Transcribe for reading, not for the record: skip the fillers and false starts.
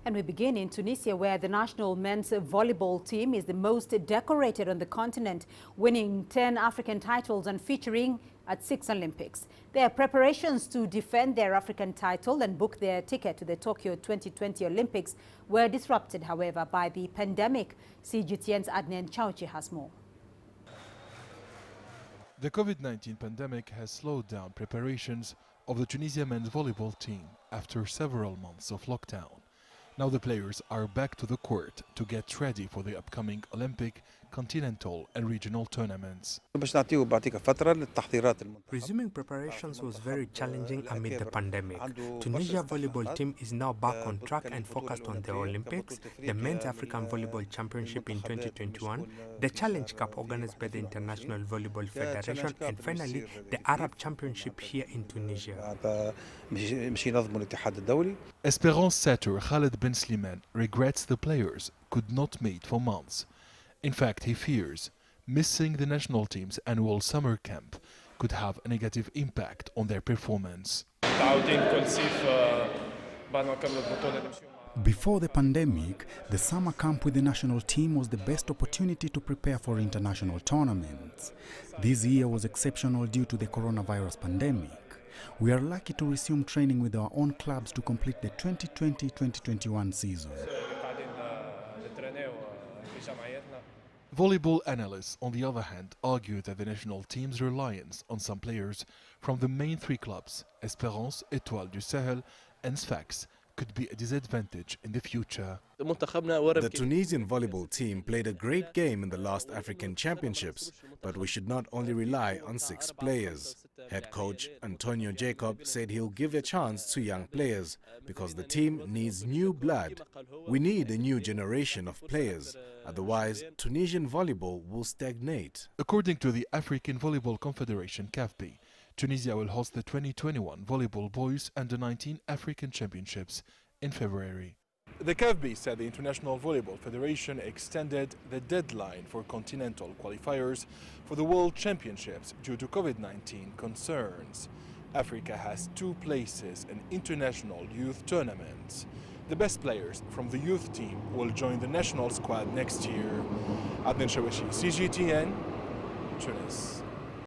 And we begin in Tunisia, where the national men's volleyball team is the most decorated on the continent, winning 10 African titles and featuring at 6 Olympics. Their preparations to defend their African title and book their ticket to the Tokyo 2020 Olympics were disrupted, however, by the pandemic. CGTN's Adnan Chauchi has more. The COVID-19 pandemic has slowed down preparations of the Tunisia men's volleyball team after several months of lockdown. Now the players are back to the court to get ready for the upcoming Olympic, continental and regional tournaments. Resuming preparations was very challenging amid the pandemic. Tunisia volleyball team is now back on track and focused on the Olympics, the Men's African Volleyball Championship in 2021, the Challenge Cup organized by the International Volleyball Federation, and finally the Arab Championship here in Tunisia. Espérance setter Khaled Ben Slimane regrets the players could not meet for months. In fact, he fears missing the national team's annual summer camp could have a negative impact on their performance. Before the pandemic, the summer camp with the national team was the best opportunity to prepare for international tournaments. This year was exceptional due to the coronavirus pandemic. We are lucky to resume training with our own clubs to complete the 2020-2021 season. Volleyball analysts, on the other hand, argue that the national team's reliance on some players from the main three clubs, Espérance, Étoile du Sahel and Sfax, could be a disadvantage in the future. The Tunisian volleyball team played a great game in the last African Championships, but we should not only rely on 6 players. Head coach Antonio Jacob said he'll give a chance to young players because the team needs new blood. We need a new generation of players, otherwise Tunisian volleyball will stagnate. According to the African Volleyball Confederation (CAFB), Tunisia will host the 2021 Volleyball Boys Under-19 African Championships in February. The CAFB said the International Volleyball Federation extended the deadline for continental qualifiers for the World Championships due to COVID-19 concerns. Africa has 2 places in international youth tournaments. The best players from the youth team will join the national squad next year. Adnan Chauchi, CGTN, Tunis.